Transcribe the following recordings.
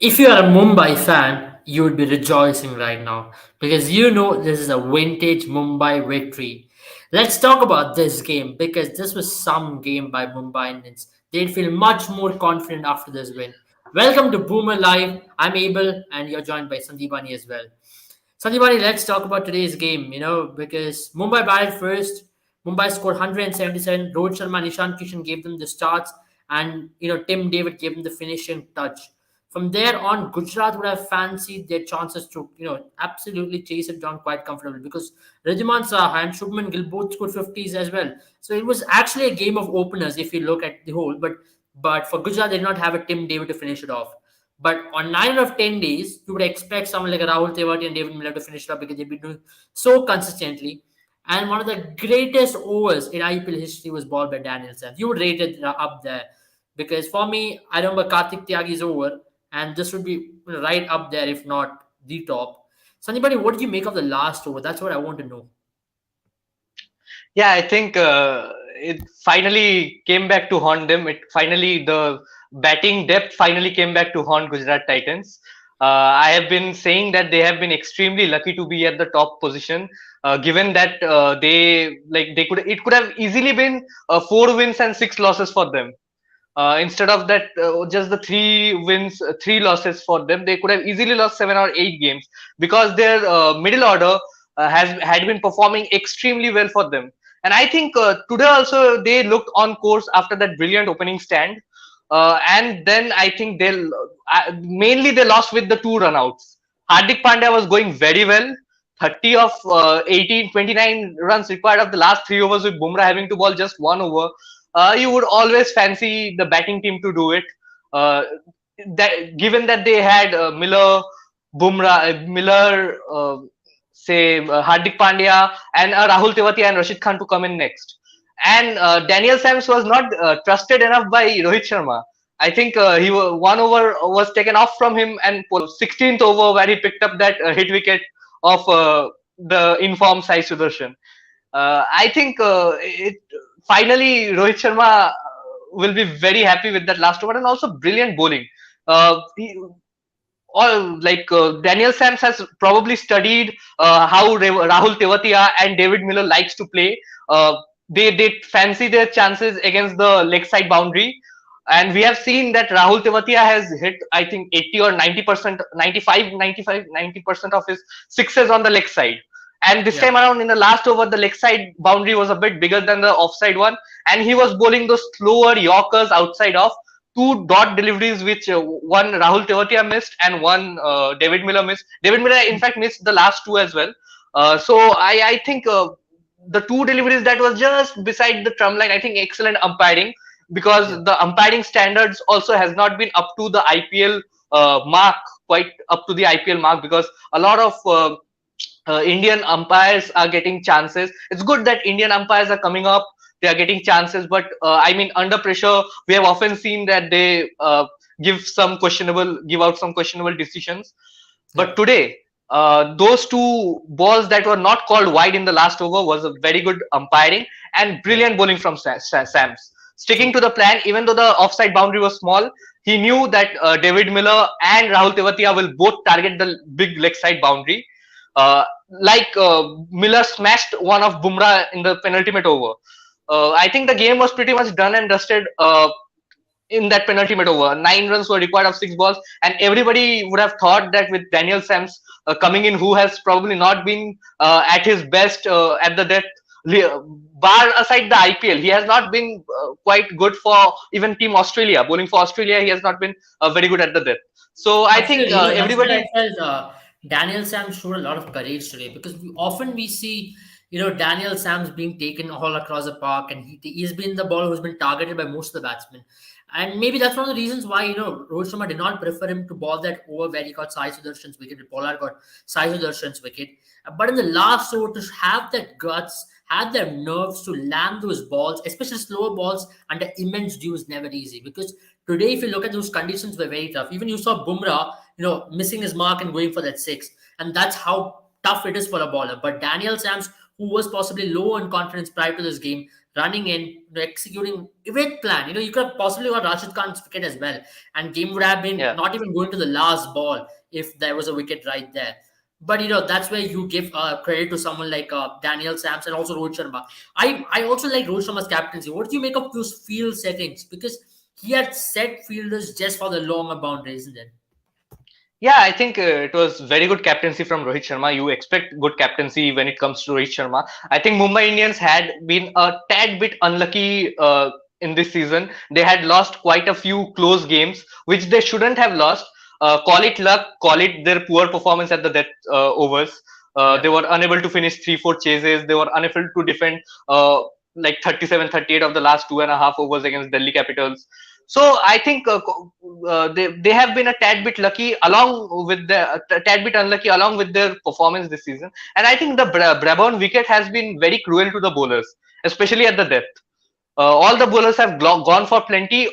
If you are a Mumbai fan, you would be rejoicing right now because you know this is a vintage Mumbai victory. Let's talk about this game because this was some game by Mumbai Indians. They'd feel much more confident after this win. Welcome to Boomer Live. I'm Abel and you're joined by Sandipani as well. Sandipani, let's talk about today's game, because Mumbai batted first. Mumbai scored 177. Rohit Sharma, Nishan Kishan gave them the starts, and Tim David gave them the finishing touch. From there on, Gujarat would have fancied their chances to, absolutely chase it down quite comfortably because Regiman Saha and Shubman Gill both scored 50s as well. So it was actually a game of openers if you look at the whole. But for Gujarat, they did not have a Tim David to finish it off. But on 9 out of 10 days, you would expect someone like Rahul Tiwary and David Miller to finish it up because they've been doing so consistently. And one of the greatest overs in IPL history was balled by Daniel Sams. You would rate it up there because for me, I remember Karthik Tyagi's over, and this would be right up there, if not the top. So, anybody, what do you make of the last over? That's what I want to know. Yeah, I think it finally came back to haunt them. The batting depth finally came back to haunt Gujarat Titans. I have been saying that they have been extremely lucky to be at the top position, given that they could have easily been 4 wins and 6 losses for them. Instead of that, just the 3 wins, 3 losses for them, they could have easily lost 7 or 8 games because their middle order has had been performing extremely well for them. And I think today also they looked on course after that brilliant opening stand. And then I think mainly they lost with the 2 runouts. Hardik Pandya was going very well. 30 of 18, 29 runs required of the last 3 overs with Bumrah having to bowl just 1 over. You would always fancy the batting team to do it. Uh, Given that they had Miller, Hardik Pandya, and Rahul Tewatia and Rashid Khan to come in next. And Daniel Sams was not trusted enough by Rohit Sharma. I think 1 over was taken off from him, and 16th over where he picked up that hit wicket of the informed Sai Sudarshan. I think it finally Rohit Sharma will be very happy with that last over, and also brilliant bowling. Daniel Sams has probably studied how Rahul Tewatia and David Miller likes to play. They fancy their chances against the leg side boundary, and we have seen that Rahul Tewatia has hit, I think, 80 or 90%, 90% of his sixes on the leg side. And this Yeah. time around in the last over, the leg side boundary was a bit bigger than the offside one, and he was bowling those slower Yorkers outside off, 2 dot deliveries, which one Rahul Tewatia missed and one David Miller missed. David Miller, in fact, missed the last 2 as well. So I think the 2 deliveries that was just beside the trump line, I think excellent umpiring, because Yeah. the umpiring standards also has not been up to the IPL mark, quite up to the IPL mark, because a lot of Indian umpires are getting chances. It's good that Indian umpires are coming up. They are getting chances, but I mean, under pressure, we have often seen that they give out some questionable decisions. Yeah. But today, those 2 balls that were not called wide in the last over was a very good umpiring and Yeah. brilliant bowling from Sams. Sticking True. to the plan, even though the offside boundary was small, he knew that David Miller and Rahul Tewatia will both target the big leg side boundary. Miller smashed one of Bumrah in the penultimate over. I think the game was pretty much done and dusted in that penultimate over. 9 runs were required of 6 balls, and everybody would have thought that with Daniel Sams coming in, who has probably not been at his best at the death, bar aside the IPL, he has not been quite good for even Team Australia. Bowling for Australia, he has not been very good at the death. So I think Absolutely. That's where I everybody. felt Daniel Sam showed a lot of courage today because we see, Daniel Sam's being taken all across the park and he's been the ball who's been targeted by most of the batsmen. And maybe that's one of the reasons why, Rohit Sharma did not prefer him to ball that over where he got Sai Sudarshan's wicket. Pollard got Sai Sudarshan's wicket. But in the last over, to have that guts, have their nerves to land those balls, especially slower balls under immense dew is never easy because today, if you look at those conditions, were very tough. Even you saw Bumrah, missing his mark and going for that six, and that's how tough it is for a bowler. But Daniel Sams who was possibly low on confidence prior to this game, running in, executing with plan. You could have possibly got Rashid Khan's wicket as well, and game would have been Yeah. not even going to the last ball if there was a wicket right there. But that's where you give credit to someone like Daniel Sams and also Rohit Sharma. I also like Rohit Sharma's captaincy. What do you make of those field settings? Because he had set fielders just for the longer boundaries, isn't it? Yeah, I think it was very good captaincy from Rohit Sharma. You expect good captaincy when it comes to Rohit Sharma. I think Mumbai Indians had been a tad bit unlucky in this season. They had lost quite a few close games, which they shouldn't have lost. Call it luck, call it their poor performance at the death overs. Yeah. They were unable to finish 3-4 chases. They were unable to defend like 37-38 of the last 2.5 overs against Delhi Capitals. So I think they have been a tad bit lucky along with a tad bit unlucky along with their performance this season. And I think the Brabham wicket has been very cruel to the bowlers, especially at the depth. All the bowlers have gone for plenty.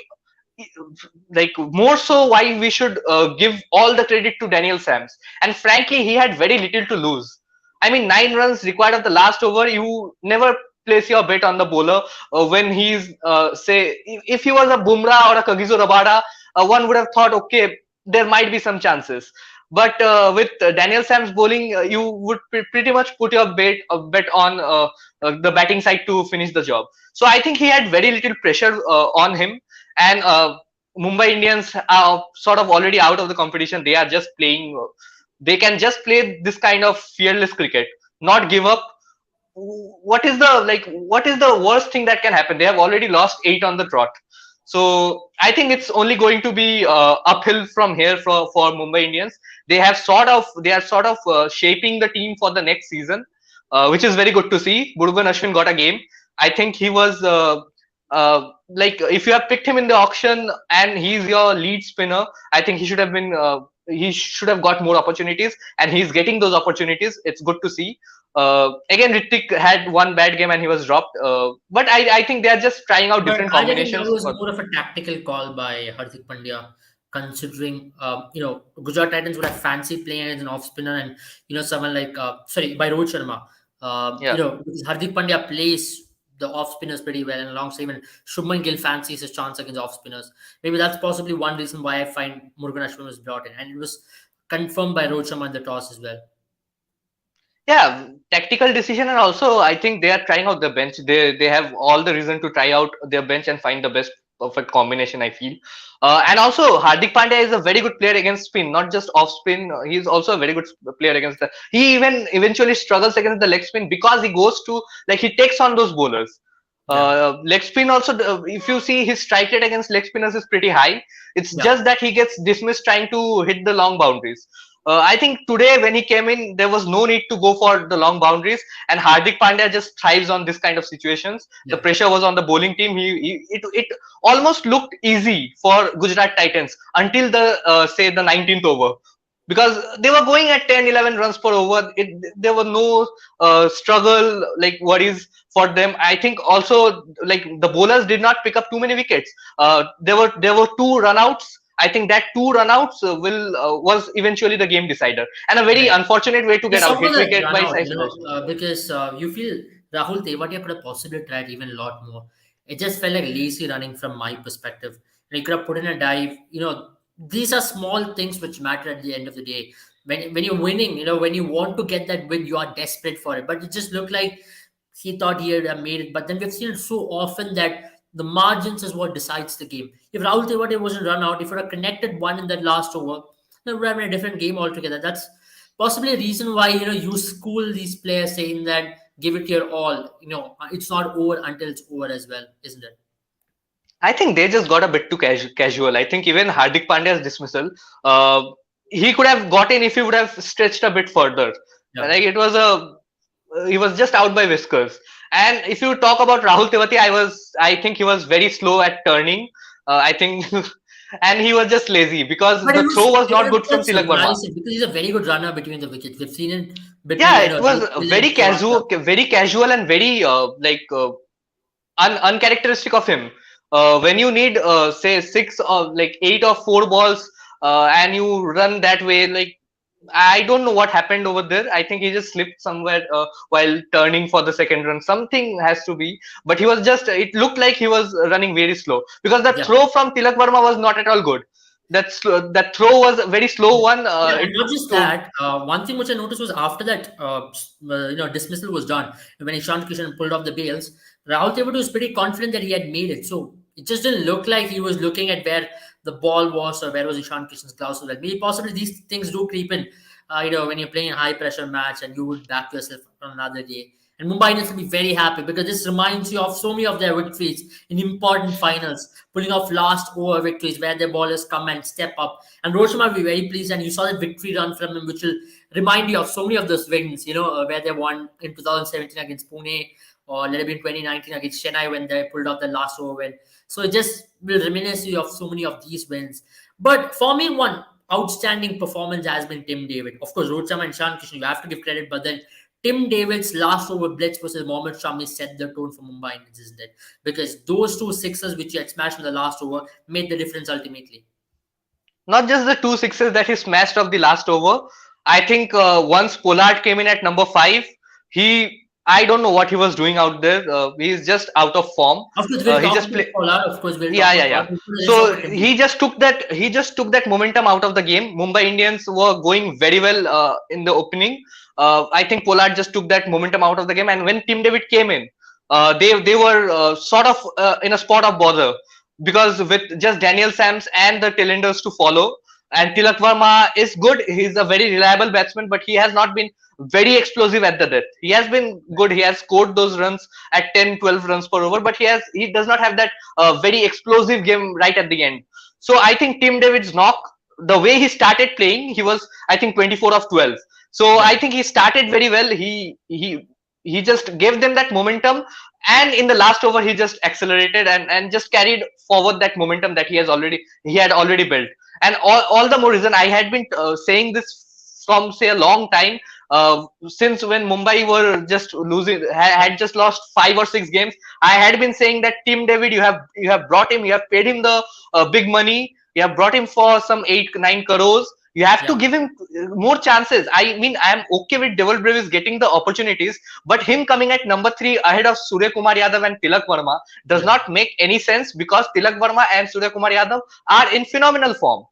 Like more so, why we should give all the credit to Daniel Sams. And frankly, he had very little to lose. I mean, 9 runs required of the last over. You never place your bet on the bowler when he's say if he was a Bumrah or a Kagiso Rabada, one would have thought, okay, there might be some chances. But with Daniel Sams bowling, you would pretty much put your bet on the batting side to finish the job. So I think he had very little pressure on him, and Mumbai Indians are sort of already out of the competition. They are just playing. They can just play this kind of fearless cricket, not give up. What is the worst thing that can happen? They have already lost 8 on the trot. So I think it's only going to be uphill from here for Mumbai Indians. They are sort of shaping the team for the next season, which is very good to see. Murugan Ashwin got a game. I think he was like if you have picked him in the auction and he's your lead spinner, I think he should have got more opportunities, and he's getting those opportunities. It's good to see. Again, Ritik had one bad game and he was dropped. But I think they are just trying out But different I think that combinations. was more of a tactical call by Hardik Pandya, considering Gujarat Titans would have fancied playing as an off spinner, and someone like sorry, by Rohit Sharma. Yeah. Because Hardik Pandya plays the off spinners pretty well, and alongside even Shubman Gill fancies his chance against off spinners. Maybe that's possibly one reason why I find Murugan Ashwin was brought in, and it was confirmed by Rohit Sharma in the toss as well. Yeah, tactical decision, and also I think they are trying out the bench. They have all the reason to try out their bench and find the best perfect combination, I feel. And also Hardik Pandya is a very good player against spin, not just off spin. He's also a very good player against the. He even eventually struggles against the leg spin because he goes to like he takes on those bowlers. Yeah, Leg spin also, if you see his strike rate against leg spinners is pretty high. It's yeah. just that he gets dismissed trying to hit the long boundaries. I think today when he came in, there was no need to go for the long boundaries, and Hardik Pandya just thrives on this kind of situations. The Yeah. pressure was on the bowling team. It almost looked easy for Gujarat Titans until the say the 19th over, because they were going at 10, 11 runs per over. There were no struggle like worries for them. I think also like the bowlers did not pick up too many wickets. There were two runouts. I think that two runouts will was eventually the game decider, and a very Right. unfortunate way to They get out. suffered Hit that wicket run by out, Sai Suresh. because you feel Rahul Tewatia could have possibly tried even a lot more. It just felt like lazy running from my perspective. And he could have put in a dive. These are small things which matter at the end of the day. When you're winning, when you want to get that win, you are desperate for it. But it just looked like he thought he had made it. But then we've seen it so often that the margins is what decides the game. If Rahul Tewatia wasn't run out, if he would have connected one in that last over, it would have been a different game altogether. That's possibly a reason why you school these players saying that give it your all. It's not over until it's over as well, isn't it? I think they just got a bit too casual. I think even Hardik Pandya's dismissal, uh, he could have got in if he would have stretched a bit further. Yeah. Like it was he was just out by whiskers. And if you talk about Rahul Tewati, I think he was very slow at turning. I think, and he was just lazy because But the throw was it not was good from quite Tilak Verma. surprising because he's a very good runner between the wickets. We've seen it between Yeah, it was Lakshmi and Tewatia. very casual and very uncharacteristic of him. When you need say six or like eight or four balls, and you run that way, like I don't know what happened over there. I think he just slipped somewhere while turning for the second run. Something has to be, but he was just. It looked like he was running very slow because the Yeah. throw from Tilak Verma was not at all good. That throw was a very slow one. Yeah, It and not just to that. One thing which I noticed was after that, dismissal was done when Ishan Kishan pulled off the bails. Rahul Tevat was pretty confident that he had made it. So it just didn't look like he was looking at where the ball was or where was Ishan Kishan's gloves. So that maybe possibly these things do creep in. When you're playing a high pressure match and you would back yourself on another day. And Mumbai Indians will be very happy because this reminds you of so many of their victories in important finals, pulling off last over victories where their ballers come and step up. And Rohit Sharma will be very pleased, and you saw that victory run from him, which will remind you of so many of those wins, where they won in 2017 against Pune, or let it be in 2019 against Chennai when they pulled off the last over win. So it just will reminisce you of so many of these wins. But for me, one outstanding performance has been Tim David. Of course, Rohit Sharma and Shan Krishna, you have to give credit, but then Tim David's last over blitz versus Mohammad Shami set the tone for Mumbai Indians, isn't it? Because those two sixes which he had smashed in the last over made the difference ultimately. not just the two sixes that he smashed off the last over. I think once Pollard came in at number 5, I don't know what he was doing out there. He's just out of form. Of course, we'll He talk just about play. Pollard. Of course, we'll talk Yeah, yeah, about yeah. Pollard. Let's talk So about him. he just took that momentum out of the game. Mumbai Indians were going very well in the opening. I think Pollard just took that momentum out of the game, and when Tim David came in, they were sort of in a spot of bother because with just Daniel Sams and the tailenders to follow, and Tilak Verma is good. He's a very reliable batsman, but he has not been very explosive at the death. He has been good. He has scored those runs at 10, 12 runs per over, but he does not have that very explosive game right at the end. So I think Tim David's knock, the way he started playing, he was I think 24 of 12. So I Yeah. think he started very well. He just gave them that momentum, and in the last over he just accelerated and just carried forward that momentum that he had already built. And all the more reason I had been saying this from say a long time, since when Mumbai were just losing, had just lost 5 or 6 games. I had been saying that Tim David, you have brought him, you have paid him the big money, you have brought him for some 8 9 crores. You have to Yeah. give him more chances. I mean, I am okay with Devil Brevis getting the opportunities, but him coming at number 3 ahead of Surya Kumar Yadav and Tilak Verma does Yeah. not make any sense because Tilak Verma and Surya Kumar Yadav are in phenomenal form.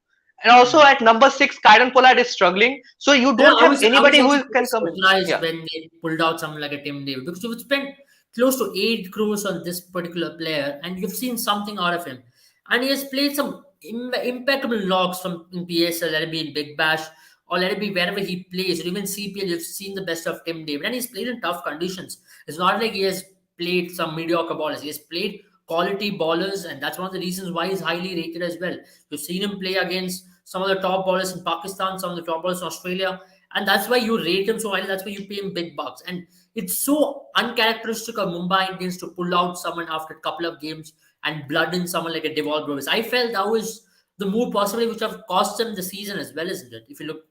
And also Mm. at number 6, Kyron Pollard is struggling. So you Yeah, don't I have was I anybody was also who pretty can come in. surprised Yeah. when they pulled out someone like a Tim David because you would spend close to 8 crores on this particular player, and you've seen something out of him, and he has played some impeccable knocks from in PSL, let it be in Big Bash or let it be wherever he plays, or even CPL. You've seen the best of Tim David, and he's played in tough conditions. It's not like he has played some mediocre ballers. He has played quality ballers, and that's one of the reasons why he's highly rated as well. You've seen him play against some of the top ballers in Pakistan, some of the top ballers in Australia, and that's why you rate him so highly. That's why you pay him big bucks. And it's so uncharacteristic of Mumbai Indians to pull out someone after a couple of games and blood in someone like a Devol Brovis. I felt that was the move possibly which have cost them the season as well, isn't it? If you look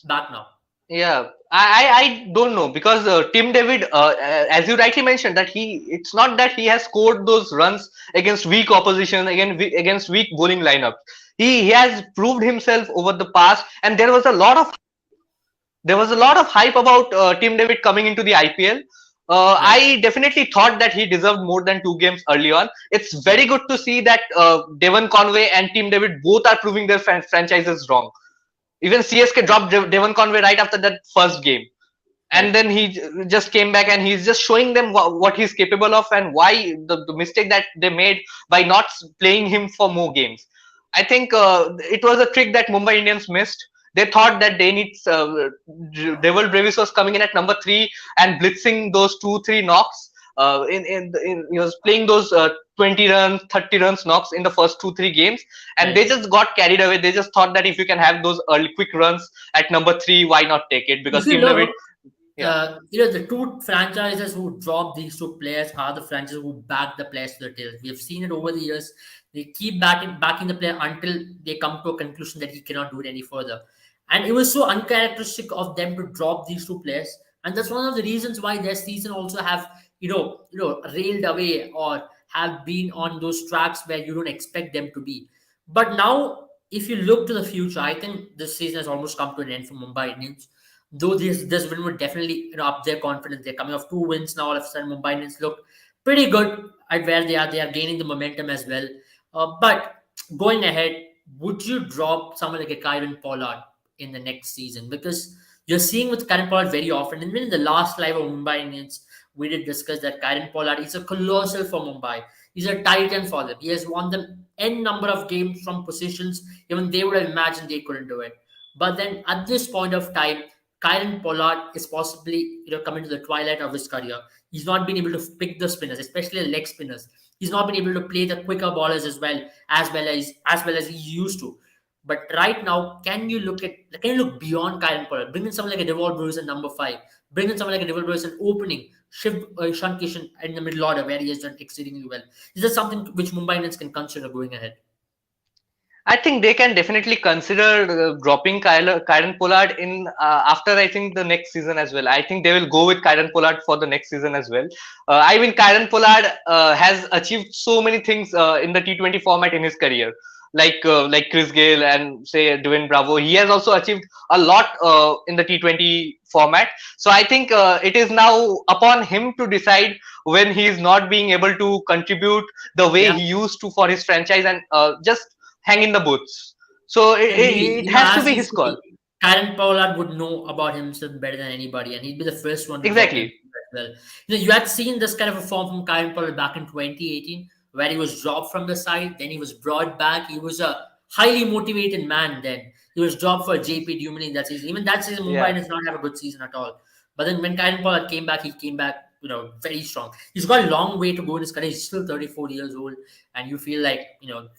back now. Yeah, I don't know because Tim David, as you rightly mentioned, that it's not that he has scored those runs against weak opposition, against weak bowling lineups. He has proved himself over the past, and there was a lot of hype about Tim David coming into the IPL. Right. I definitely thought that he deserved more than 2 games early on. It's Yeah. very good to see that Devon Conway and Tim David both are proving their franchises wrong. Even CSK Right. dropped Devon Conway right after that first game, and Right. then he just came back and he's just showing them what he's capable of and why the mistake that they made by not playing him for more games. I think it was a trick that Mumbai Indians missed. They thought that they need Devil Brevis was coming in at number 3 and blitzing those 2 3 knocks. He was playing those 20 runs, 30 runs knocks in the first 2 3 games, and they Right. just got carried away. They just thought that if you can have those early quick runs at number 3, why not take it? Because If you Team David, look, yeah. the two franchises who drop these two players are the franchises who back the players to the tail. We have seen it over the years. They keep backing the player until they come to a conclusion that he cannot do it any further. And it was so uncharacteristic of them to drop these two players. And that's one of the reasons why their season also have, railed away or have been on those tracks where you don't expect them to be. But now if you look to the future, I think this season has almost come to an end for Mumbai Indians. Though this win would definitely up their confidence. They're coming off two wins now. All of a sudden, Mumbai Indians look pretty good at where they are. They are gaining the momentum as well. But going ahead, would you drop someone like a Kyron Pollard in the next season? Because you're seeing with Kyron Pollard very often. And even in the last live of Mumbai Indians, we did discuss that Kyron Pollard is a colossal for Mumbai. He's a titan for them. He has won them n number of games from positions even they would have imagined they couldn't do it. But then at this point of time, Kyron Pollard is possibly coming to the twilight of his career. He's not been able to pick the spinners, especially the leg spinners. He's not been able to play the quicker ballers as well as he used to. But right now, can you look beyond Kyron Pollard? Bring in someone like a Devol Bruce in number five. Bring in someone like a Devol Bruce in opening. Shift Ishan Kishan in the middle order where he has done exceedingly well. Is that something which Mumbai Indians can consider going ahead? I think they can definitely consider dropping Kyron Pollard in after I think the next season as well. I think they will go with Kyron Pollard for the next season as well. I mean, Kyron Pollard has achieved so many things in the T20 format in his career, like Chris Gale and say Dwayne Bravo. He has also achieved a lot in the T20 format. So I think it is now upon him to decide when he is not being able to contribute the way Yeah. he used to for his franchise and just hang in the boots. So And it has to as be we his call. see, Karen Pollard would know about himself better than anybody, and he'd be the first one to drop him Exactly. as well. You had seen this kind of a form from Karen Pollard back in 2018, where he was dropped from the side, then he was brought back. He was a highly motivated man then. He was dropped for JP Dumini in that season. Even that season, Mumbai Yeah. does not have a good season at all. But then when Karen Pollard came back, he came back, very strong. He's got a long way to go in his career. He's still 34 years old, and you feel like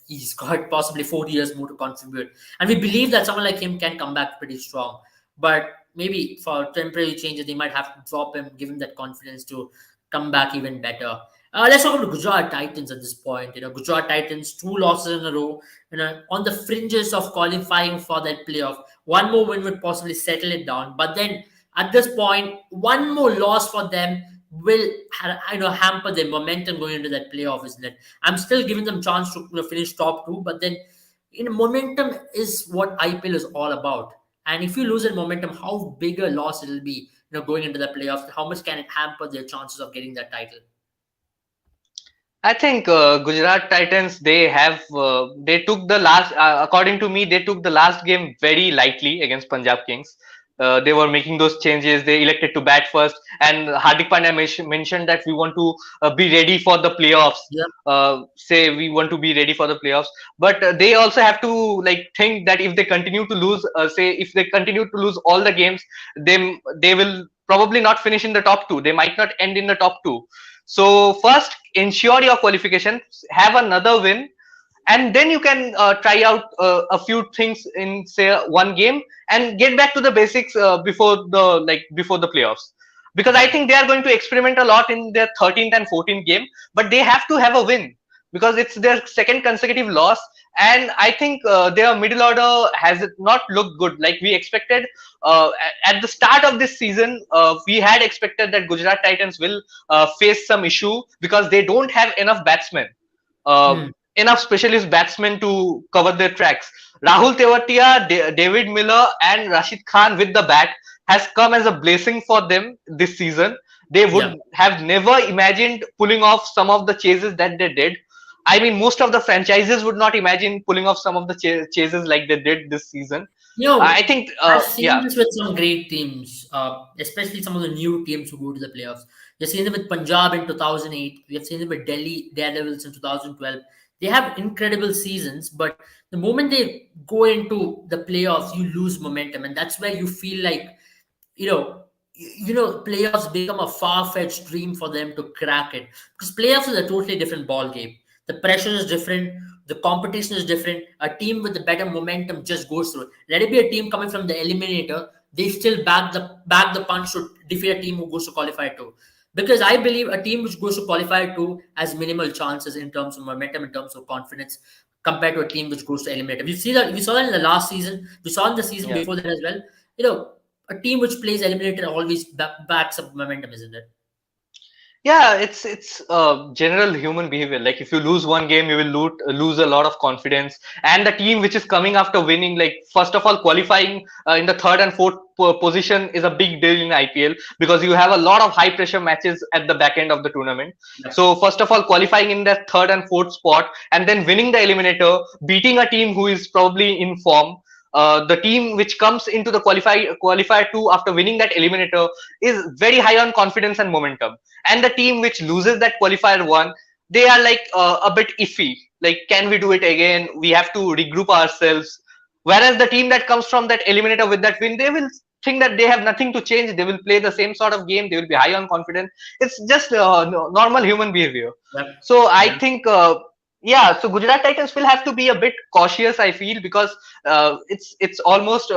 he's got possibly 40 years more to contribute, and we believe that someone like him can come back pretty strong. But maybe for temporary changes they might have to drop him, give him that confidence to come back even better. Let's talk about the Gujarat Titans at this point. Gujarat Titans, two losses in a row, on the fringes of qualifying for that playoff. One more win would possibly settle it down, but then at this point, one more loss for them will hamper their momentum going into that playoff, isn't it? I'm still giving them chance to finish top two, but then momentum is what IPL is all about. And if you lose that momentum, how big a loss it'll be, going into the playoffs. How much can it hamper their chances of getting that title? I think Gujarat Titans they took the last according to me they took the last game very lightly against Punjab Kings. They were making those changes. They elected to bat first, and Hardik Pandya mentioned that we want to be ready for the playoffs. Yeah. Say we want to be ready for the playoffs, but they also have to like think that if they continue to lose, say if they continue to lose all the games, they will probably not finish in the top two. They might not end in the top two. So first, ensure your qualification, have another win, and then you can try out a few things in say one game and get back to the basics before the playoffs. Because I think they are going to experiment a lot in their 13th and 14th game, but they have to have a win because it's their second consecutive loss. And I think their middle order has not looked good like we expected. At the start of this season, we had expected that Gujarat Titans will face some issue because they don't have enough batsmen, uh, Hmm. enough specialist batsmen to cover their tracks. Rahul Tewatia, David Miller, and Rashid Khan with the bat has come as a blessing for them this season. They Yeah. would have never imagined pulling off some of the chases that they did. I mean, most of the franchises would not imagine pulling off some of the chases like they did this season. I think, I've seen yeah, this with some great teams, especially some of the new teams who go to the playoffs. We've seen them with Punjab in 2008. We have seen them with Delhi Daredevils in 2012. They have incredible seasons, but the moment they go into the playoffs, you lose momentum, and that's where you feel like you know playoffs become a far-fetched dream for them to crack it, because playoffs is a totally different ball game. The pressure is different, the competition is different. A team with the better momentum just goes through it. Let it be a team coming from the eliminator, they still back the punch to defeat a team who goes to qualify too, because I believe a team which goes to qualify too has minimal chances in terms of momentum, in terms of confidence, compared to a team which goes to eliminator. We saw that in the last season, we saw in the season yeah. before that as well. you know a team which plays eliminator always backs up momentum, isn't it? Yeah, it's general human behavior. Like if you lose one game, you will lose a lot of confidence. And the team which is coming after winning, like first of all, qualifying in the third and fourth position is a big deal in IPL because you have a lot of high pressure matches at the back end of the tournament. Yep. So first of all, qualifying in that third and fourth spot, and then winning the eliminator, beating a team who is probably in form. The team which comes into the qualifier two after winning that eliminator is very high on confidence and momentum, and the team which loses that qualifier one, they are like a bit iffy, like can we do it again, we have to regroup ourselves. Whereas the team that comes from that eliminator with that win, they will think that they have nothing to change, they will play the same sort of game, they will be high on confidence. It's just normal human behavior. Yep. So I Yep. think yeah, so Gujarat Titans will have to be a bit cautious, I feel, because it's almost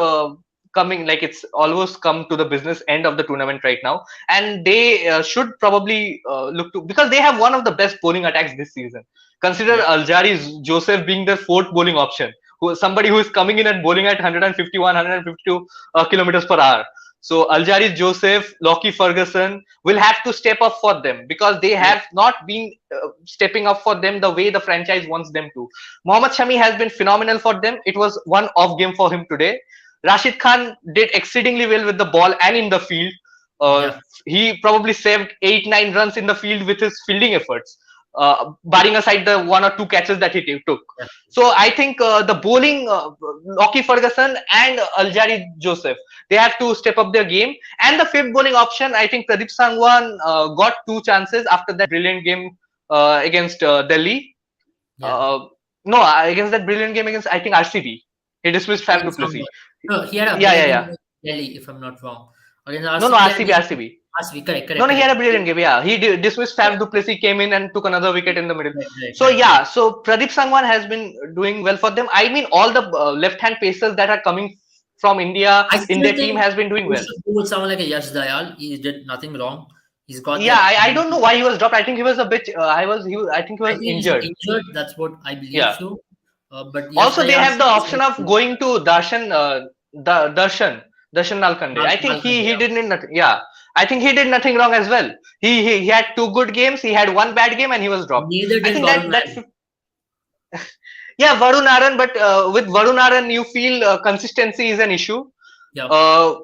coming, like it's almost come to the business end of the tournament right now, and they should probably look to, because they have one of the best bowling attacks this season. Consider Yep. Aljari's Joseph being their fourth bowling option, who somebody who is coming in and bowling at 151, 152 kilometers per hour. So Aljari's Joseph, Lockie Ferguson will have to step up for them because they Yep. have not been stepping up for them the way the franchise wants them to. Mohammad Shami has been phenomenal for them. It was one off game for him today. Rashid Khan did exceedingly well with the ball and in the field. Uh, Yep. he probably saved 8 9 runs in the field with his fielding efforts, barring aside the one or two catches that he took. Yep. So I think the bowling, Lockie Ferguson and Aljari Joseph, they have to step up their game. And the fifth bowling option, I think Pradeep Sangwan got two chances after that brilliant game against Delhi. Yeah. Uh, no, against that brilliant game against, I think, RCB. He dismissed Fab du Against Plessis. someone. No, he had a Yeah, brilliant yeah, game yeah. against Delhi, if I'm not wrong. Against No, no, RCB, he had a RCB, brilliant game. RCB. RCB, correct, No, correct, no, he had a correct. brilliant game. Yeah, he dismissed Fab du Plessis, came in and took another wicket in the middle. Right, right, So right, right. yeah, so Pradeep Sangwan has been doing well for them. I mean, all the left-hand pacers that are coming from India I in still their team think has been doing we well. should go with someone like a Yash Dayal. He did nothing wrong. He's got Yeah, that. I don't know why he was dropped. I think he was a bit. I think he I was think he's injured. injured. That's what I believe Yeah. so. But Yash Also, they Dayal have the is option very of good. going to Darshan Nalkande. I think Malcolm, he yeah. did nothing. Yeah, I think he did nothing wrong as well. He had two good games. He had one bad game, and he was dropped. Neither I did think Varun that Nair. yeah, Varun Aaron, but with Varun Aaron, you feel consistency is an issue. Yeah. Uh,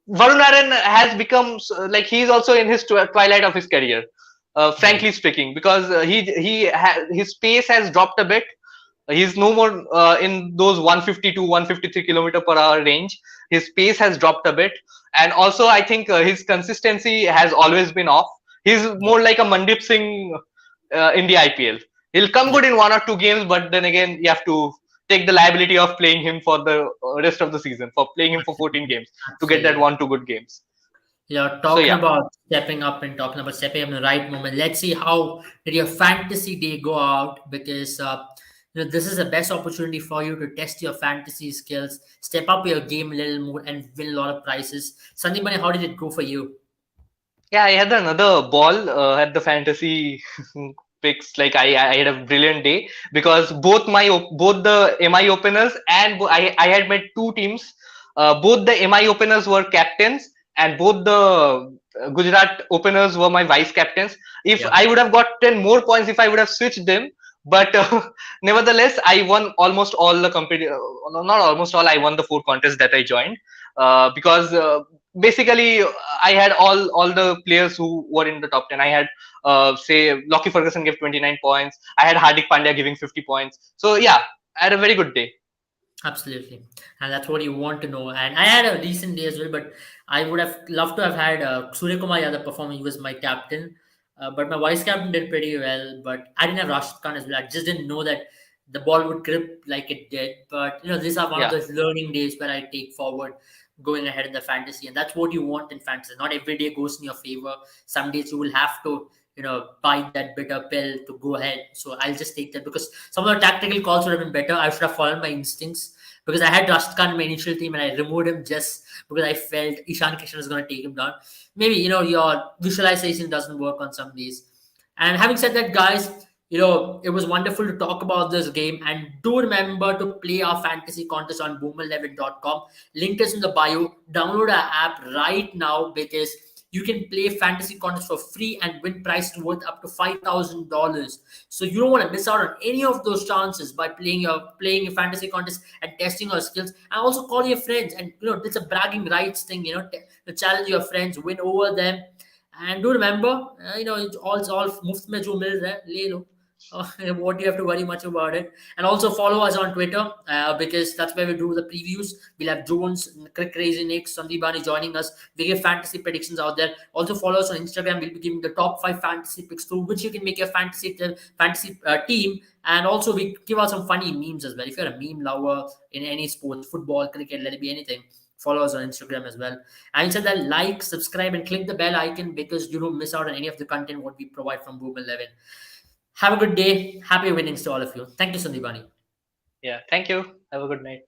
Varun Aaron has become like he's also in his twilight of his career, Right. frankly speaking, because his pace has dropped a bit. He's no more in those 150 to 153 kilometer per hour range. His pace has dropped a bit, and also I think his consistency has always been off. He's Yeah. more like a Mandip Singh in the IPL. He'll come Yeah. good in one or two games, but then again, you have to take the liability of playing him for the rest of the season, for playing him for 14 games to get that Absolutely. one two good games. Yeah, So talking yeah, about stepping up and talking about stepping up in the right moment. Let's see how did your fantasy day go out because this is the best opportunity for you to test your fantasy skills, step up your game a little more, and win a lot of prizes. Sandipani, how did it go for you? yeah, I had another ball at the fantasy picks. Like I had a brilliant day because both the MI openers and I had my two teams. Both the MI openers were captains, and both the Gujarat openers were my vice captains. If Yeah, I would have gotten more points if I would have switched them, but nevertheless, I won almost all the not almost all. I won the four contests that I joined because basically I had all the players who were in the top 10. I had say Lockie Ferguson gave 29 points. I had Hardik Pandya giving 50 points. So yeah, I had a very good day. absolutely. And that's what you want to know. And I had a decent day as well, but I would have loved to have had Surya Kumar Yadav performing. He was my captain. But my vice captain did pretty well. But I didn't have Rashid Khan as well. I just didn't know that the ball would grip like it did. But these are one of Yeah, those learning days where I take forward going ahead in the fantasy. And that's what you want in fantasy. Not every day goes in your favor. Some days you will have to, bite that bitter pill to go ahead. So I'll just take that because some of the tactical calls would have been better. I should have followed my instincts because I had Rashid Khan in my initial team and I removed him just because I felt Ishan Kishan was going to take him down. Maybe, your visualization doesn't work on some days. And having said that, guys, it was wonderful to talk about this game. And do remember to play our fantasy contest on boomer11.com. Link is in the bio. Download our app right now because You can play fantasy contests for free and win prizes worth up to $5,000. So you don't want to miss out on any of those chances by playing a fantasy contest and testing your skills. And also call your friends, and it's a bragging rights thing. To challenge your friends, win over them, and do remember, it's all muft mein jo mil raha hai, le lo. What do you have to worry much about it? And also follow us on Twitter, because that's where we do the previews. We'll have Jones, Crazy Nick, Sandipani joining us. We give fantasy predictions out there. Also follow us on Instagram. We'll be giving the top 5 fantasy picks through which you can make your fantasy team. And also we give out some funny memes as well. If you're a meme lover in any sports, football, cricket, let it be anything, follow us on Instagram as well. And said that like, subscribe, and click the bell icon because you don't miss out on any of the content what we provide from Boom 11. Have a good day. Happy winnings to all of you. Thank you, Sandipani. Yeah, thank you. Have a good night.